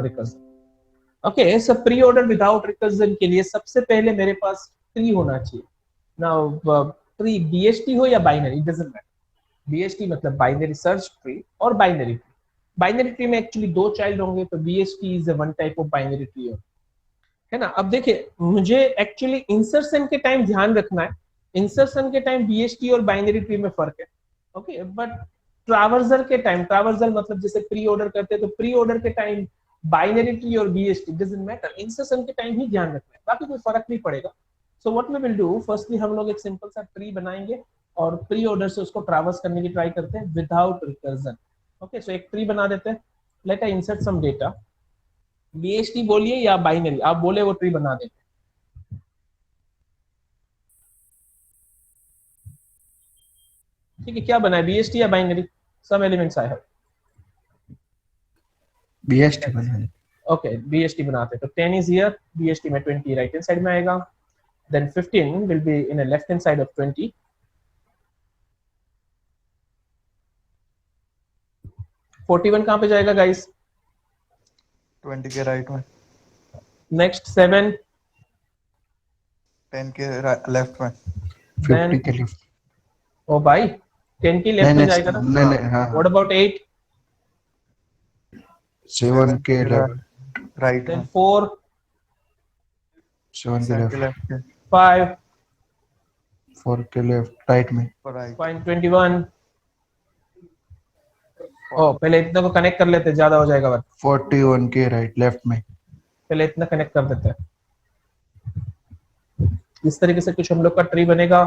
Recursion. Okay, सो pre order without recursion के लिए सबसे पहले मेरे पास ट्री होना चाहिए। नाउ ट्री बीएसटी हो या binary, it doesn't matter. BST मतलब बाइनरी सर्च ट्री और बाइनरी ट्री। बाइनरी ट्री में एक्चुअली दो चाइल्ड होंगे, तो BST is one type of binary tree है ना। अब देखिए, मुझे एक्चुअली इंसर्शन के टाइम ध्यान रखना है, इंसर्शन के टाइम बीएसटी और बाइनरी ट्री में फर्क है। ओके, बट ट्रावर्सल के टाइम, ट्रावर्सल मतलब जैसे प्री ऑर्डर करते हैं, तो प्री ऑर्डर के टाइम बाइनरी ट्री और बीएसटी डजंट मैटर, इंसर्शन के टाइम ही ध्यान रखना है, बाकी कोई फर्क नहीं पड़ेगा। So what we will do, firstly हम लोग एक सिंपल सा ट्री बनाएंगे और प्री ऑर्डर से उसको ट्रावर्स करने की ट्राई करते हैं विदाउट रिकर्जन। ओके, सो एक ट्री बना देते हैं। लेट आई इंसर्ट सम डेटा, बीएसटी बोलिए या बाइनरी, आप बोले वो ट्री बना देते हैं। ठीक है, क्या बना है, बीएसटी या binary? Some elements I have BST बना है। ओके, बीएसटी बनाते हैं। तो 10 इज हियर, बीएसटी में 20 राइट हैंड साइड में आएगा, then 15 will be in a left hand side of 20, 41 कहां पे जाएगा गाइस? 20 के राइट में, नेक्स्ट 7, 10 के लेफ्ट में, 50 के लेफ्ट। ओ भाई 10 की लेफ्ट में जाएगा ना। नहीं हाँ, व्हाट अबाउट 8? 7 के लेफ्ट, राइट देन में, 4, 7 के 7 के लेफ्ट, लेफ्ट के 5, 4 के लेफ्ट, राइट में, राइट, पॉइंट 21। ओ पहले इतना को कनेक्ट कर लेते, ज्यादा हो जाएगा वर्क। 41 के राइट लेफ्ट में। पहले इतना कनेक्ट कर देते हैं, इस तरीके से कुछ हम लोग का ट्री बनेगा।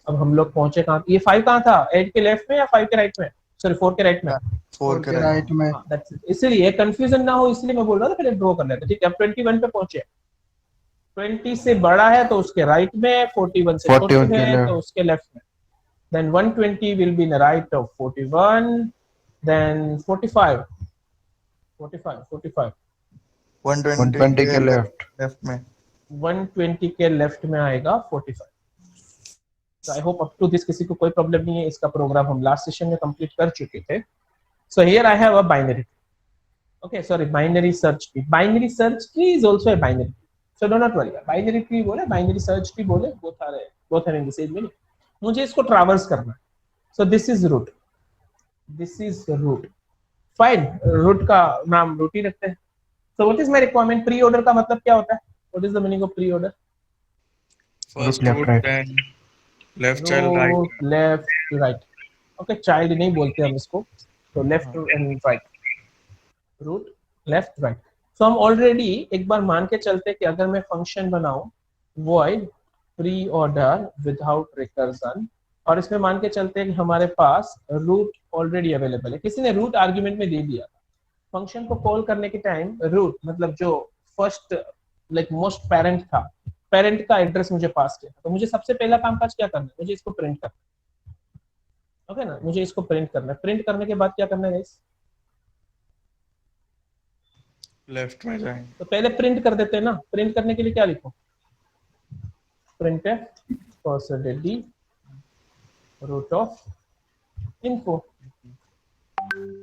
अब हम लोग पहुंचे कहाँ, ये 5 कहाँ था, 8 के लेफ्ट में या 5 के राइट में? सॉरी 4 के राइट में। 4 के राइट में। हाँ, that's it. इसलिए कंफ्यूजन ना हो इसलिए मैं बोल रहा था पहले ड्रॉ कर लेते। ठीक है, अब 21 पे पहुंचे, 20 से बड़ा है तो उसके राइट में, 41 से छोटी 41 के है लेफ्ट। तो उसके लेफ्ट में। Then 120 will be in the right of 41, then 45, 45, 120 के लेफ्ट, लेफ्ट में, 120 के लेफ्ट में आएगा 45। I hope up to this किसी को कोई प्रॉब्लम नहीं है। इसका प्रोग्राम हम लास्ट सेशन में कंप्लीट कर चुके थे। So here I have a binary, okay sorry, binary search tree. Binary search tree is also a binary tree, so do not worry. Binary tree बोले, binary search tree बोले, both are in the same meaning. मुझे इसको traverse करना है, so this is root, this is root, fine, root का नाम root ही रखते हैं। so what is my requirement? pre order का मतलब क्या होता है? what is the meaning of pre order? First left, root, right. then left child, right. root left right, okay, child नहीं बोलते हम इसको, तो left and right, root left right. So हम ऑलरेडी एक बार मान के चलते हैं कि अगर मैं फंक्शन बनाऊं void pre order without recursion, और इसमें मान के चलते हैं कि हमारे पास रूट ऑलरेडी अवेलेबल है, किसी ने रूट आर्ग्यूमेंट में दे दिया था। फंक्शन को कॉल करने के टाइम रूट मतलब जो फर्स्ट लाइक मोस्ट पेरेंट था, पेरेंट का एड्रेस मुझे पास किया, तो मुझे सबसे पहला कामकाज क्या करना है, मुझे इसको प्रिंट करना है। ओके ना, मुझे इसको प्रिंट करना है। प्रिंट करने के बाद क्या करना है गाइस? लेफ्ट में जाएंगे। तो पहले प्रिंट कर देते हैं ना। प्रिंट करने के लिए क्या लिखो, print %d root of info,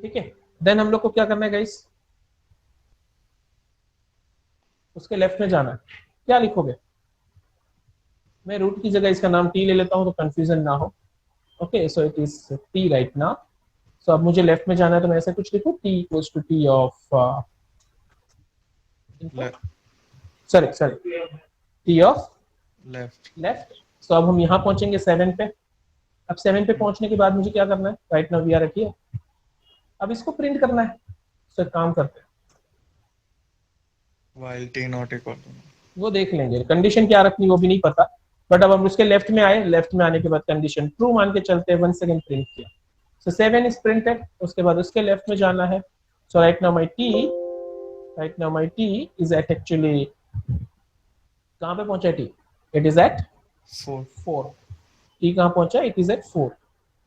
ठीक है। देन हम लोग को क्या करना है गाइस, उसके लेफ्ट में जाना है। क्या लिखोगे? मैं रूट की जगह इसका नाम टी ले लेता हूं तो कंफ्यूजन ना हो। Okay, so it is T right now. So अब मुझे लेफ्ट में जाना है तो मैं ऐसे कुछ लिखूं, T equals to T of sorry T of left. So अब हम यहाँ पहुंचेंगे 7 पे। अब 7 पे पहुंचने के बाद मुझे क्या करना है, राइट नाउ वी आर रखिए, अब इसको प्रिंट करना है। सो काम करते हैं, while t not equal to, वो देख लेंगे कंडीशन क्या रखनी वो भी नहीं पता, बट अब हम उसके लेफ्ट में आए, लेफ्ट में आने के बाद कंडीशन ट्रू मान के चलते हैं, 1 सेकंड प्रिंट किया। सो 7 इज प्रिंटेड, उसके बाद उसके लेफ्ट में जाना है। So right now my T is at actually कहां पे पहुंचा T? It is at 4। T कहां पहुंचा? It is at 4।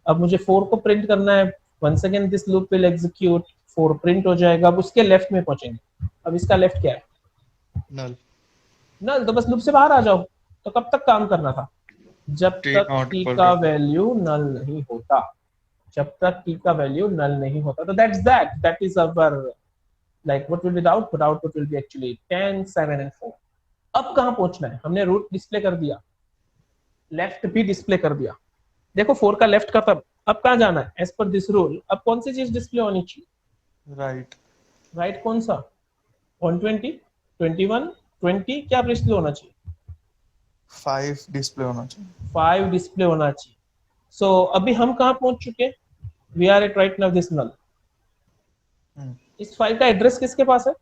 अब मुझे 4 को प्रिंट करना है। 1 second this loop will execute, 4 print हो जाएगा। अब उसके लेफ्ट में पहुंचेंगे। अब इसका लेफ्ट क्या है? नल। तो बस लूप से बाहर आ जाओ। तो कब तक काम करना था? जब तक टी का वैल्यू नल नहीं होता, जब तक टी का वैल्यू नल नहीं होता। तो that is our like what will be the output? Output will be actually 10, 7 and 4. अब कहाँ पहुंचना है? हमने रूट डिस्प्ले कर दिया, लेफ्ट भी डिस्प्ले कर दिया, देखो 4 का लेफ्ट का तब, अब कहाँ जाना है? एज पर दिस रूल अब कौन सी चीज डिस्प्ले होनी चाहिए? राइट राइट कौन सा? 120, 21, 20 क्या डिस्प्ले होना चाहिए? 5 डिस्प्ले होना चाहिए 5 डिस्प्ले होना चाहिए. सो अभी हम कहाँ पहुंच चुके? We are at right now this null. इस 5 का एड्रेस किसके पास है?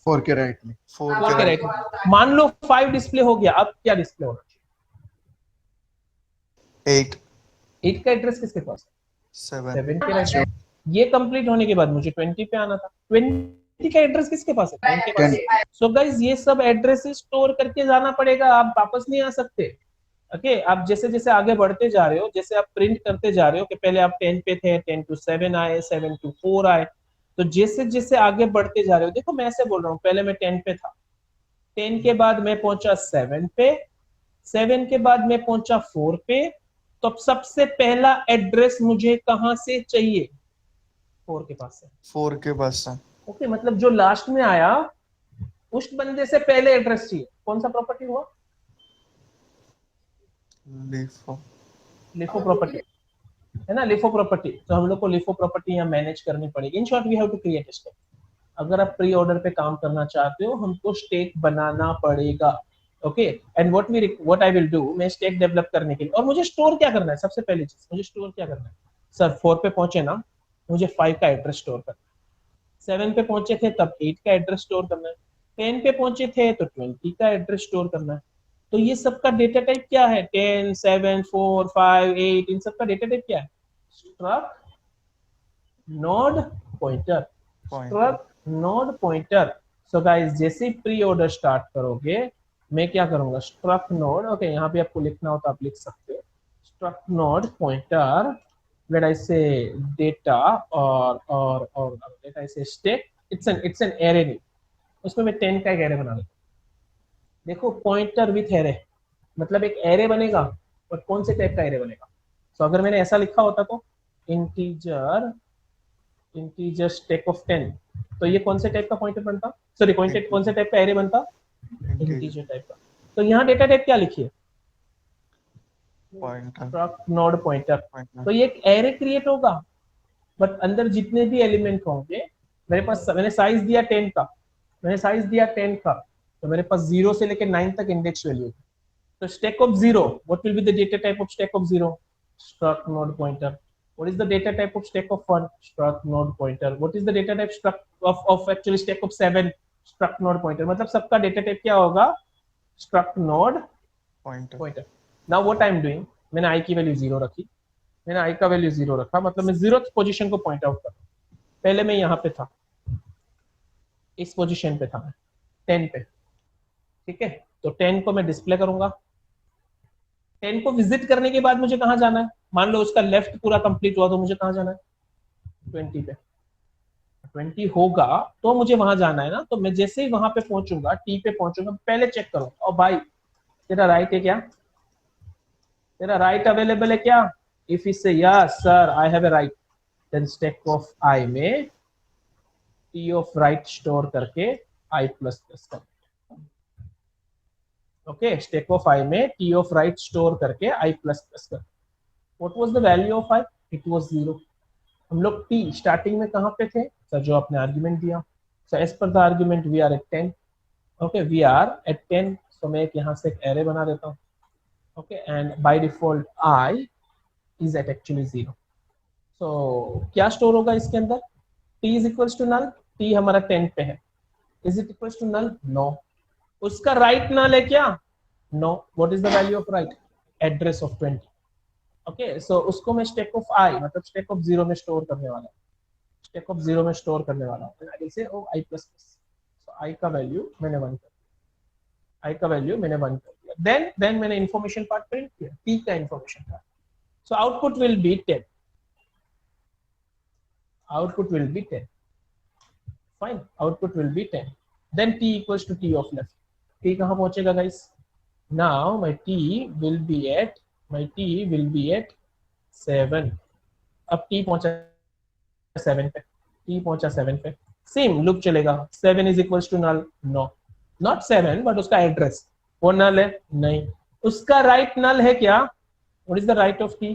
4 के राइट में. 4 4 के के राइट राइट. मान लो 5 डिस्प्ले हो गया, अब क्या डिस्प्ले होना चाहिए? 8 8 का एड्रेस किसके पास है? 7 7 के राइट. ये कंप्लीट होने के बाद मुझे 20 पे आना था. 20 का एड्रेस किसके पास है? 10 के पास है. सो गाइस ये सब एड्रेसेस स्टोर करके जाना पड़ेगा, आप वापस नहीं आ सकते. ओके आप जैसे जैसे आगे बढ़ते जा रहे हो, जैसे आप प्रिंट करते जा रहे हो कि पहले आप 10 पे थे, 10 to 7 आए, 7 to 4 आए, तो जैसे जैसे आगे बढ़ते जा रहे हो, देखो मैं ऐसे बोल रहा हूँ, पहले मैं 10 पे था, 10 के बाद मैं पहुंचा 7 पे, 7 के बाद मैं पहुंचा 4 पे, तो अब सबसे पहला एड्रेस मुझे कहां से चाहिए? 4 के पास से. 4 के पास है ओके मतलब जो लास्ट में आया उस बंदे से पहले एड्रेस चाहिए. कौन सा प्रॉपर्टी हुआ? लिफो लिफो प्रॉपर्टी है ना, लिफो प्रॉपर्टी. तो हम लोग को लिफो प्रॉपर्टी यहाँ मैनेज करनी पड़ेगी. In short we have to create stack. अगर आप प्री ऑर्डर पे काम करना चाहते हो, हमको स्टेक बनाना पड़ेगा. Okay and what I will do, मैं स्टेक डेवलप करने के लिए, और मुझे स्टोर क्या करना है? सबसे पहली चीज मुझे स्टोर क्या करना है? सर 4 पे पहुंचे ना, मुझे 5 का एड्रेस स्टोर करना है. 7 पे पहुंचे थे तब 8 का एड्रेस स्टोर करना है. 10 पे पहुंचे थे तो 20 का एड्रेस स्टोर करना है. तो ये सबका डेटा टाइप क्या है? 10, 7, 4, 5, 8, इन सबका डेटा टाइप क्या है? Struct node pointer. Struct node pointer. So guys जैसे ही प्री ऑर्डर स्टार्ट करोगे, मैं क्या करूंगा? Struct node. ओके यहाँ पे आपको लिखना हो तो आप लिख सकते हो. Struct node pointer, let I say data or let I say stack. It's an array name. उसमें मैं 10 का एक एरे बना लेता. देखो पॉइंटर विथ एरे मतलब एक एरे बनेगा, और कौन से टाइप का एरे बनेगा? तो अगर मैंने ऐसा लिखा होता तो इंटीजर स्टैक ऑफ 10, तो ये कौन से टाइप का पॉइंटर बनता? सॉरी कौन से टाइप का एरे बनता? इंटीजर टाइप का. तो यहाँ डेटा टाइप क्या लिखिए? Pointer struct node pointer. तो ये एक एरे क्रिएट होगा, बट अंदर जितने भी एलिमेंट होंगे, मेरे पास मैंने साइज दिया 10 का, तो मेरे पास 0 से लेकर 9 तक इंडेक्स वैल्यू. तो stack of 0, what will be the data type of stack of 0? Struct node pointer. What is the data type of stack of 1? Struct node pointer. What is the data type struct of actually stack of 7? Struct node pointer. मतलब सबका data type क्या होगा? Struct node pointer. Now what I am doing, मैंने i की value 0 रखी, मैंने i का value 0 रखा, मतलब मैं 0th पोजीशन को पॉइंट आउट कर. पहले मैं यहाँ पे था, इस पोजीशन पे था मैं 10 पे. ठीक है तो 10 को मैं डिस्प्ले करूंगा. 10 को विजिट करने के बाद मुझे कहाँ जाना है? मान लो उसका लेफ्ट पूरा कंप्लीट हुआ तो मुझे कहाँ जाना है? 20 पे. 20 होगा तो मुझे वहां जाना है ना. तो मैं जैसे ही वहां पे पहुंचूंगा, टी पे पहुंचूंगा, पहले चेक करूंगा और भाई तेरा राइट है क्या? तेरा राइट अवेलेबल है क्या? If he say yes sir I have a right, then stack of I में टी ऑफ राइट स्टोर करके i प्लस प्लस कर. ओके स्टैक ऑफ आई में टी ऑफ राइट स्टोर करके i प्लस प्लस कर. What was the value of i? It was 0. हम लोग t starting में कहां पे थे सर? जो आपने आर्गुमेंट दिया. So as per the argument we are at 10. Okay we are at 10. So मैं यहाँ से एक एरे बना देता हूँ. okay and by default I is at actually 0. so क्या स्टोर होगा इसके अंदर? t is equals to null. t हमारा 10 पे है. is it equals to null? no. उसका राइट null है क्या? no. what is the value of right? address of 20. okay so उसको मैं स्टैक ऑफ i मतलब स्टैक ऑफ 0 में स्टोर करने वाला हूँ. स्टैक ऑफ 0 में स्टोर करने वाला हूँ. I will say oh i plus plus. so i का वैल्यू मैंने 1 कर दिया. i का वैल्यू मैंने 1 कर दिया. then मैंने इंफॉर्मेशन पार्ट प्रिंट किया, t का information part. so output will be 10. output will be 10. fine output will be 10. then t equals to t of left. t कहाँ पहुंचेगा guys? now my t will be at 7. अब t पहुंचा 7 पे. t पहुंचा 7 पे, same loop चलेगा, 7 is equals to null, no, not 7 but उसका address वो नल है, नहीं, उसका राइट नल है क्या, what is the right of t,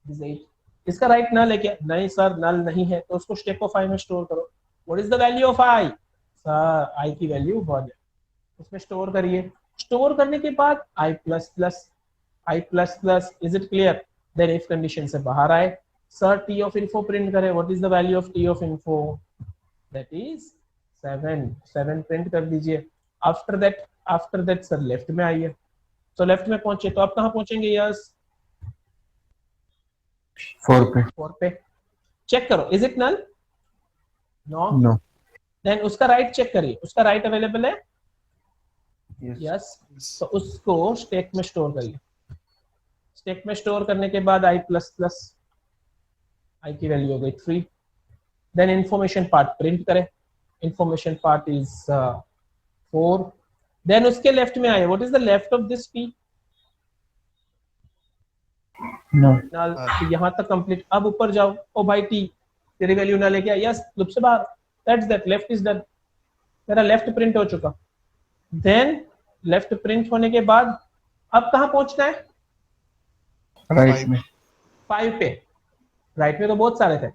is 8, इसका राइट नल है क्या, नहीं सर नल नहीं है, तो उसको स्टेक ऑफ i में स्टोर करो, what is the value of i, sir i की वैल्यू 1 है, उसमें स्टोर करिए, स्टोर करने के बाद i plus plus, is it clear, then if condition से बाहर आए, sir t of info print करें, what is the value of t of info, that is 7 print कर दीजिए, आफ्टर दैट सर लेफ्ट में आइए, तो लेफ्ट में पहुंचे तो आप कहां पहुंचेंगे, यस 4 पे, चेक करो is it null, no, No. Then उसका राइट चेक करिए, उसका राइट अवेलेबल है, Yes. यस, तो उसको स्टैक में स्टोर करिए, स्टैक में स्टोर करने के बाद i प्लस प्लस, i की वैल्यू हो गई 3, देन इंफॉर्मेशन पार्ट प्रिंट करें, इंफॉर्मेशन पार्ट इज 4, देन उसके लेफ्ट में आए, what is the left of this p, No. नल, तो यहाँ तक कंप्लीट, अब ऊपर जाओ, ओ भाई t तेरी वैल्यू नल है क्या, यस, लूप से बाहर, that's that, left is done, मेरा लेफ्ट प्रिंट हो चुका, देन लेफ्ट प्रिंट होने के बाद अब कहां पहुंचना है, Right में 5 पे, राइट में तो बहुत सारे थे,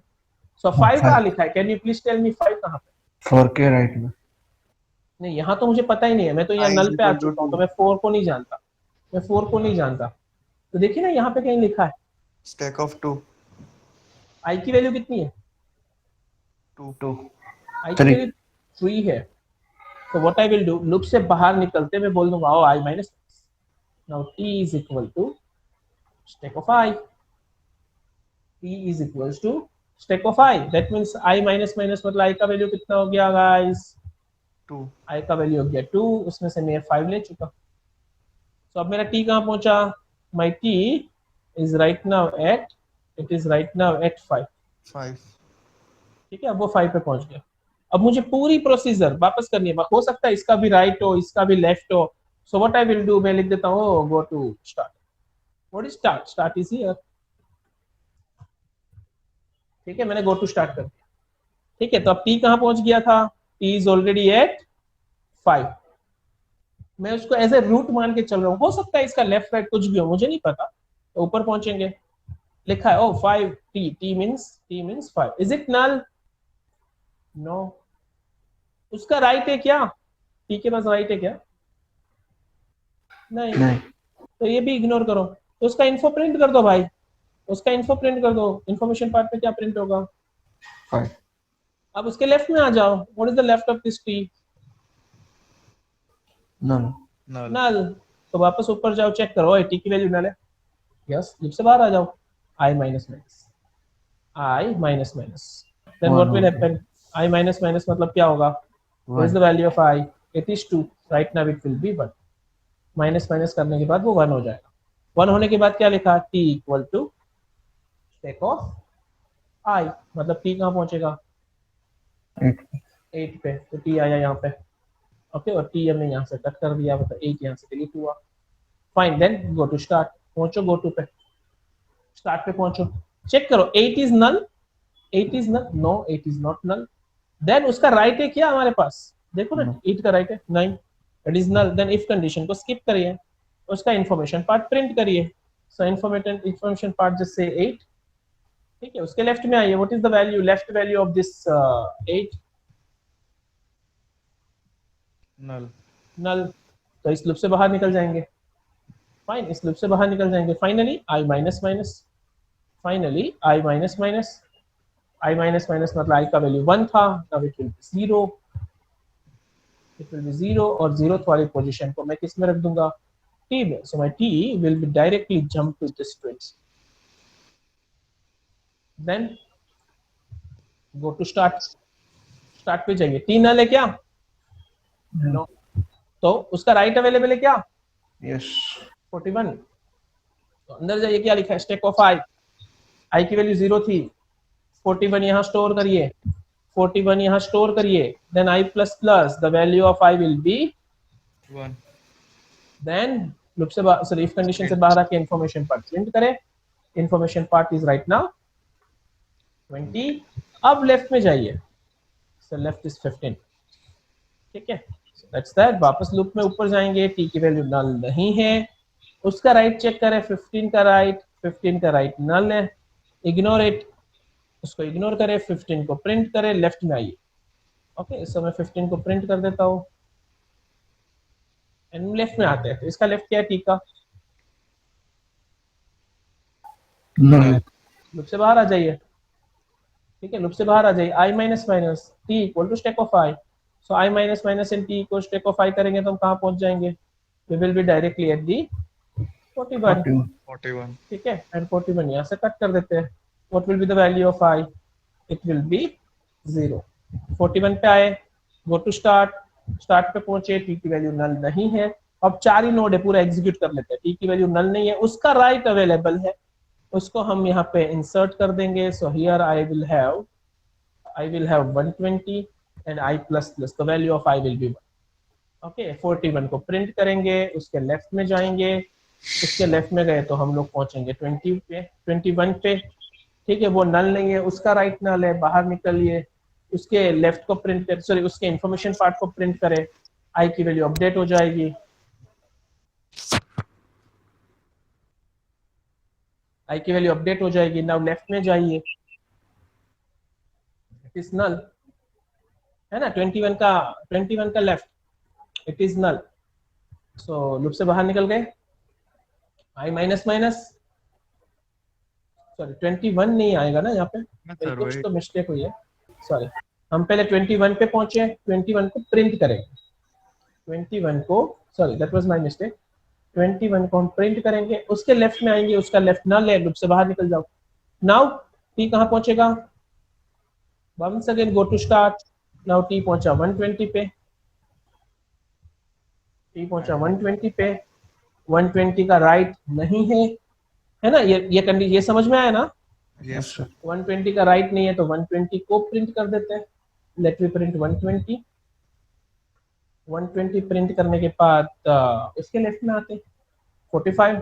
सो 5 five. कहां लिखा है, can you please tell me 5 कहां पे, 4 के राइट में। नहीं यहाँ तो मुझे पता ही नहीं है, मैं तो यहाँ I नल पे आ equal to चुका हूँ, तो 2. मैं 4 को नहीं जानता, तो देखिए ना यहाँ पे कहीं लिखा है Stack of 2. i की वैल्यू कितनी है, 2 i की 3 वैल्यू 3 है, तो what I will do, loop से बाहर निकलते मैं बोल दूंगा i minus, now t is equal to stack of i, t is equals to stack of i, that means i minus minus मतलब i का वैल्यू कितना हो गया गाइस, 2. i का वैल्यू हो गया 2, उसमें से मैं 5 ले चुका, तो अब मेरा t कहाँ पहुंचा, my t is right now at 5, 5. ठीक है, अब वो 5 पे पहुंच गया, अब मुझे पूरी प्रोसीजर वापस करनी है, हो सकता है इसका भी राइट हो, इसका भी लेफ्ट हो, so what I will do, मैं लिख देता हूँ go to start, what is start, start is here, ठीक है, मैंने गो टू स्टार्ट कर दिया, ठीक है, तो अब t कहाँ पहुंच गया था, t इज ऑलरेडी एट 5, मैं उसको एज ए रूट मान के चल रहा हूँ, हो सकता है इसका लेफ्ट राइट कुछ भी हो, मुझे नहीं पता, तो ऊपर पहुंचेंगे, लिखा है ओ 5 t means 5, is it null, no, उसका राइट है क्या, t के पास राइट है क्या, नहीं, नहीं तो ये भी इग्नोर करो, तो उसका इन्फो प्रिंट कर दो भाई, उसका इन्फो प्रिंट कर दो, इन्फॉर्मेशन पार्ट में क्या प्रिंट होगा, 5 अब उसके लेफ्ट में आ जाओ, what is the left of this t, no null, नल, तो वापस ऊपर जाओ, चेक करो t की वैल्यू नल है, यस, लूप से बाहर आ जाओ, i minus minus, then what will happen, i minus minus मतलब क्या होगा, what is the value of i, it is 2, right now it will be 1, minus minus करने के बाद वो 1 हो जाएगा, 1 होने के बाद क्या लिखा, t equal to stack of i, मतलब t कहाँ पहुंचेगा, 8 पे, तो t आया यहाँ पे, ओके, और t हमने यहाँ से कट कर दिया, मतलब 8 यहाँ से डिलीट हुआ, fine, then go to start, पहुंचो गो टू पे, स्टार्ट पे पहुंचो, चेक करो 8 is null, no 8 is not null, then उसका राइट है क्या हमारे पास, देखो ना 8 का राइट है 9, it is null, then if condition को स्किप करिए, उसका इंफॉर्मेशन पार्ट प्रिंट करिए, सो इंफॉर्मेशन पार्ट जस्ट से 8, ठीक है, उसके लेफ्ट में आइए, what is the value, left value of this 8, नल, तो इस लूप से बाहर निकल जाएंगे, फाइन, इस लूप से बाहर निकल जाएंगे, फाइनली i माइनस माइनस मतलब i का वैल्यू 1 था, नाउ इट विल बी 0, और 0th वाली पोजीशन को मैं किस में रख दूंगा, t में, so my t will be directly jump to this 20, then go to start पे जाइए, t नल है क्या, नो, तो उसका राइट अवेलेबल है क्या, yes 41, तो अंदर जाइए, क्या लिखा है, स्टेक ऑफ i की वैल्यू 0 थी, 41 यहाँ स्टोर करिए, 41 यहाँ स्टोर करिए, then i plus plus, the value of i will be 1, then loop से सॉरी इफ कंडीशन से बाहर आके इंफॉर्मेशन पार्ट प्रिंट करें, information part is right now 20, अब लेफ्ट में जाइए, सो लेफ्ट इज 15, ठीक है, दैट्स दैट। वापस लूप में ऊपर जाएंगे, t की वैल्यू नल नहीं है, उसका राइट चेक करें, 15 का राइट नल है, इग्नोर इट, उसको इग्नोर करें, 15 को प्रिंट करें, लेफ्ट में आइए। ओके, सो मैं 15 को प्रिंट कर देता हूँ एंड लेफ्ट में आते हैं। तो इसका लेफ्ट क्या है, t का, null, लूप से बाहर आ जाइए, ठीक है, लूप से बाहर आ जाइए, i minus minus t equal to stack of i, so i minus minus and t equal stack of i करेंगे तो हम कहाँ पहुंच जाएंगे, we will be directly at the 41, 41, 41. ठीक है, एंड 41 यहाँ से कट कर देते हैं, what will be the value of i, it will be 0। 41 पे आए, go to start पे पहुंचे, t की वैल्यू नल नहीं है, अब 4 ही नोड है, पूरा एग्जीक्यूट कर लेते हैं, t की वैल्यू नल नहीं है, उसका राइट अवेलेबल है, उसको हम यहाँ पे इंसर्ट कर देंगे, so here I will have 120 and i plus plus, the value of i will be 1। Okay, 41 को प्रिंट करेंगे, उसके लेफ्ट में जाएंगे, उसके लेफ्ट में गए तो हम लोग पहुंचेंगे 20 पे, 21 पे, ठीक है, वो नल नहीं है, उसका राइट नल है, बाहर निकलिए, उसके लेफ्ट को प्रिंट कर, सॉरी उसके इंफॉर्मेशन पार्ट को प्रिंट करें, i की वैल्यू अपडेट हो जाएगी, i की वैल्यू अपडेट हो जाएगी। नाउ लेफ्ट में जाइए, इट इज नल है ना, 21 का left, it is null, so loop से बाहर निकल गए, i माइनस माइनस, सॉरी 21 नहीं आएगा ना यहाँ पे, Sir, कुछ wait. तो मिस्टेक हुई है, सॉरी, हम पहले 21 पे पहुंचे, 21 को प्रिंट करेंगे, 21 को, sorry that was my mistake, 21 को हम प्रिंट करेंगे, उसके लेफ्ट में आएंगे, उसका लेफ्ट नल है, लूप से बाहर निकल जाओ। नाउ t कहाँ पहुंचेगा, once again go to start, now t पहुंचा 120 पे, t पहुंचा 120 पे, 120 का राइट नहीं है ना, ये समझ में आया ना, Yes, sir. 120 का राइट नहीं है तो 120 को प्रिंट कर देते हैं, लेट मी प्रिंट 120 प्रिंट करने के बाद इसके लेफ्ट में आते हैं 45,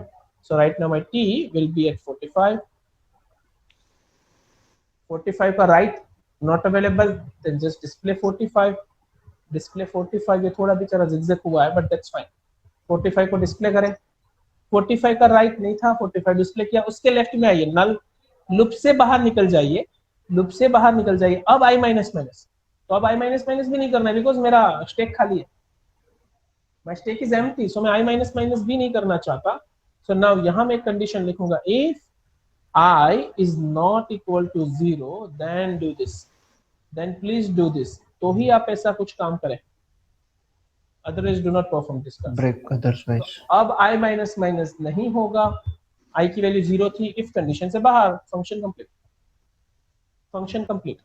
so right now my t will be at 45 का right not available, then just display 45, ये थोड़ा बेचारा zigzag हुआ है बट दैट्स फाइन, 45 को डिस्प्ले करें, 45 का राइट नहीं था, 45 डिस्प्ले किया, उसके लेफ्ट में आइए, नल, लूप से बाहर निकल जाइए, अब i माइनस माइनस, तो अब i माइनस माइनस भी नहीं करना है बिकॉज मेरा स्टेक खाली है, माय स्टेक इज एम्प्टी, सो मैं i माइनस माइनस भी नहीं करना चाहता, सो नाउ यहाँ मैं एक कंडीशन लिखूंगा, if i is not equal to 0 then please do this, तो ही आप ऐसा कुछ काम करें, otherwise do not perform this task। break otherwise, अब i माइनस माइनस नहीं होगा, i की वैल्यू 0 थी, इफ कंडीशन से बाहर, फंक्शन कंप्लीट।